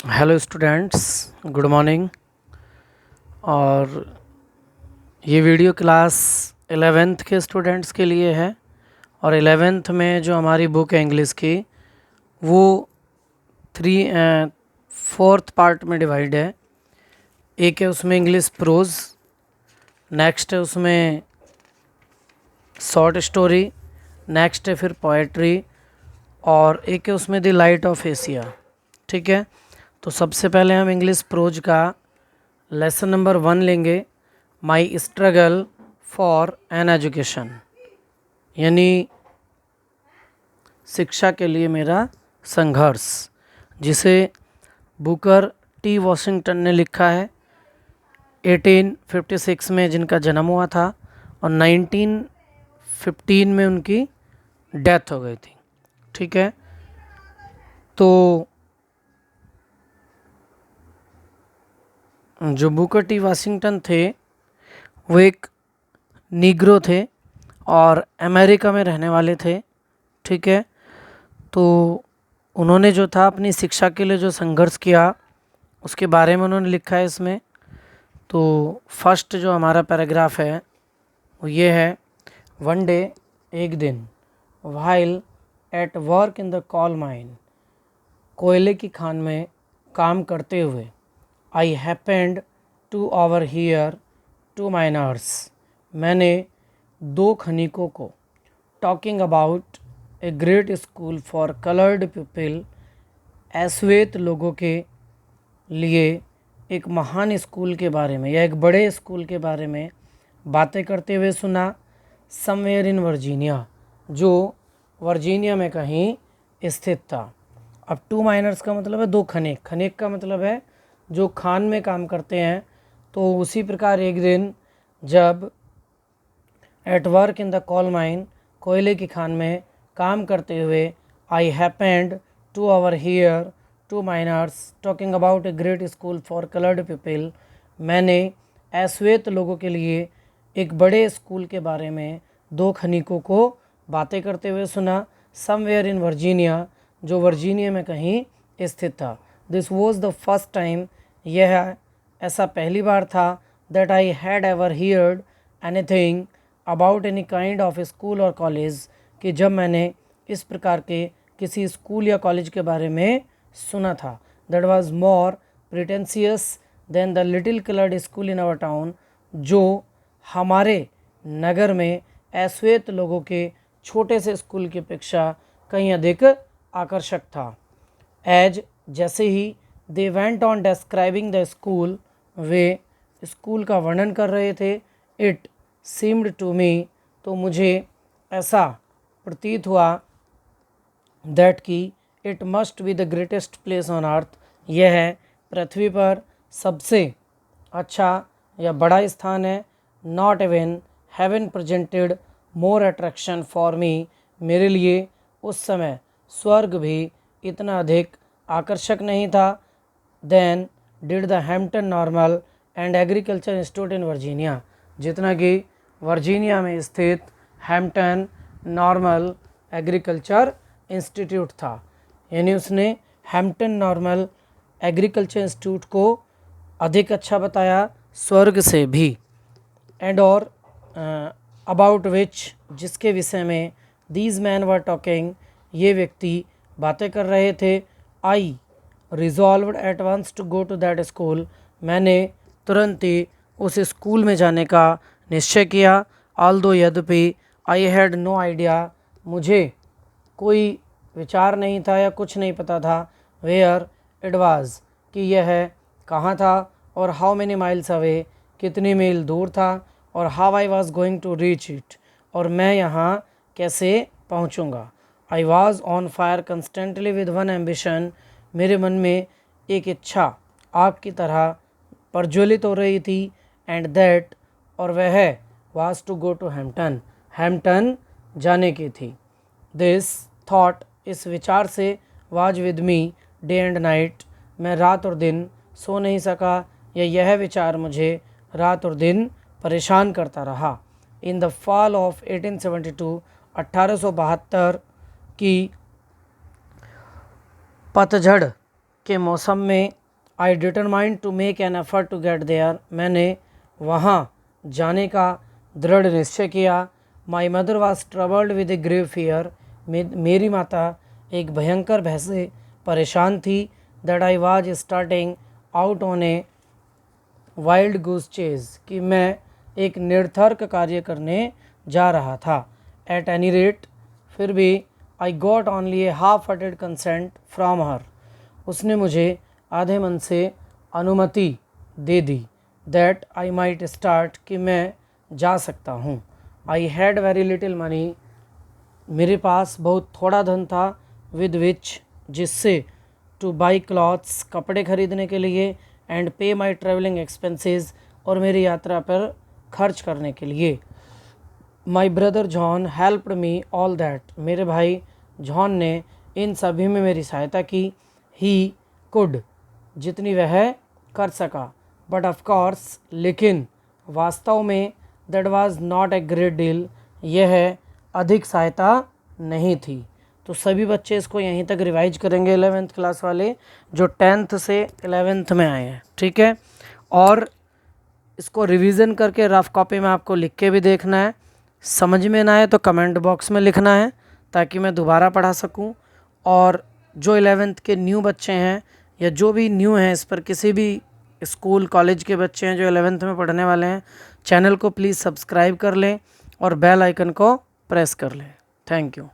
Hello students, good morning. और ये video class 11th के स्टूडेंट्स के लिए है। और 11th में जो हमारी बुक है इंग्लिश की, वो फोर्थ पार्ट में डिवाइड है। एक है उसमें इंग्लिश प्रोज, नेक्स्ट है उसमें शॉर्ट स्टोरी, नेक्स्ट है फिर पोएट्री, और एक है उसमें द लाइट ऑफ एशिया। ठीक है, तो सबसे पहले हम इंग्लिश प्रोज का लेसन नंबर 1 लेंगे, माई स्ट्रगल फॉर एन एजुकेशन, यानी शिक्षा के लिए मेरा संघर्ष, जिसे बुकर टी वॉशिंगटन ने लिखा है 1856 में, जिनका जन्म हुआ था, और 1915 में उनकी डेथ हो गई थी। ठीक है, तो जो बुकर टी वॉशिंगटन थे वो एक नीग्रो थे और अमेरिका में रहने वाले थे। ठीक है, तो उन्होंने जो था अपनी शिक्षा के लिए जो संघर्ष किया उसके बारे में उन्होंने लिखा है इसमें। तो फर्स्ट जो हमारा पैराग्राफ है वो ये है, वन डे, एक दिन, while at work in the coal mine, कोयले की खान में काम करते हुए, I happened to overhear to miners, मैंने दो खनिकों को, talking about a great school for coloured people, अश्वेत लोगों के लिए एक महान स्कूल के बारे में या एक बड़े स्कूल के बारे में बातें करते हुए सुना, समवेयर इन वर्जीनिया, जो वर्जीनिया में कहीं स्थित था। अब टू माइनर्स का मतलब है दो खनिक, खनिक का मतलब है जो खान में काम करते हैं। तो उसी प्रकार एक दिन जब at work in the coal mine, कोयले की खान में काम करते हुए, I happened to overhear to miners talking about a great school for coloured people, मैंने अश्वेत लोगों के लिए एक बड़े स्कूल के बारे में दो खनिकों को बातें करते हुए सुना, समवेयर इन वर्जीनिया, जो वर्जीनिया में कहीं स्थित था। This was the first time, यह ऐसा पहली बार था, that I had ever heard anything about any kind of school और कॉलेज, कि जब मैंने इस प्रकार के किसी स्कूल या कॉलेज के बारे में सुना था, that was more pretentious than the little coloured school in our town, जो हमारे नगर में अश्वेत लोगों के छोटे से स्कूल की अपेक्षा कहीं अधिक आकर्षक था। एज, जैसे ही, they went on describing the school, वे स्कूल का वर्णन कर रहे थे, इट सीम्ड टू मी, तो मुझे ऐसा प्रतीत हुआ, दैट की it must be the greatest place on earth, यह है पृथ्वी पर सबसे अच्छा या बड़ा स्थान है। Not even heaven presented more attraction for me, मेरे लिए उस समय स्वर्ग भी इतना अधिक आकर्षक नहीं था, than did the Hampton normal and agriculture institute in Virginia, जितना कि वर्जीनिया में स्थित हैम्पटन नॉर्मल एग्रीकल्चर इंस्टीट्यूट था। यानी उसने हैम्पटन नॉर्मल एग्रीकल्चर इंस्टीट्यूट को अधिक अच्छा बताया स्वर्ग से भी। एंड और अबाउट विच, जिसके विषय में, दीज मैन वर टॉकिंग, ये व्यक्ति बातें कर रहे थे, I resolved at once to go to that school, मैंने तुरंत ही उस स्कूल में जाने का निश्चय किया। ऑल्दो, यद्यपि, आई हैड नो आइडिया, मुझे कोई विचार नहीं था या कुछ नहीं पता था, वेयर इट वाज, कि यह कहाँ था, और हाउ मेनी माइल्स अवे, कितनी मील दूर था, और how I was going to reach it, और मैं यहाँ कैसे पहुँचूँगा। I was on fire constantly with one ambition, मेरे मन में एक इच्छा आग की तरह प्रज्वलित हो रही थी, एंड दैट, और वह, was to go to Hampton, Hampton जाने की थी। दिस थॉट, इस विचार से, was with me day and night, मैं रात और दिन सो नहीं सका, या यह विचार मुझे रात और दिन परेशान करता रहा। इन द फॉल ऑफ 1872, 1872 की पतझड़ के मौसम में I determined to make an effort to get there, मैंने वहाँ जाने का दृढ़ निश्चय किया। My mother was troubled with a grave fear, मेरी माता एक भयंकर भय से परेशान थी। That I was starting out on a wild goose chase, कि मैं एक निरर्थक कार्य करने जा रहा था। एट एनी रेट, फिर भी I got only A half hearted consent from her, उसने मुझे आधे मन से अनुमति दे दी। दैट आई माइट स्टार्ट, कि मैं जा सकता हूँ। I had very little money, मेरे पास बहुत थोड़ा धन था। विद विच, जिससे टू बाई क्लॉथ्स, कपड़े खरीदने के लिए। एंड पे माई ट्रेवलिंग एक्सपेंसेस, और मेरी यात्रा पर खर्च करने के लिए। My brother John helped me all that, मेरे भाई जॉन ने इन सभी में मेरी सहायता की। ही कुड, जितनी वह कर सका। बट ऑफ कोर्स, लेकिन वास्तव में that was not a great deal, यह अधिक सहायता नहीं थी। तो सभी बच्चे इसको यहीं तक रिवाइज करेंगे 11th क्लास वाले, जो 10th से 11th में आए हैं, ठीक है। और इसको रिवीजन करके रफ कॉपी में आपको लिख के भी देखना है। समझ में ना आए तो कमेंट बॉक्स में लिखना है, ताकि मैं दोबारा पढ़ा सकूं। और जो 11th के न्यू बच्चे हैं, या जो भी न्यू हैं, इस पर किसी भी स्कूल कॉलेज के बच्चे हैं जो 11th में पढ़ने वाले हैं, चैनल को प्लीज़ सब्सक्राइब कर लें और बेल आइकन को प्रेस कर लें। Thank you.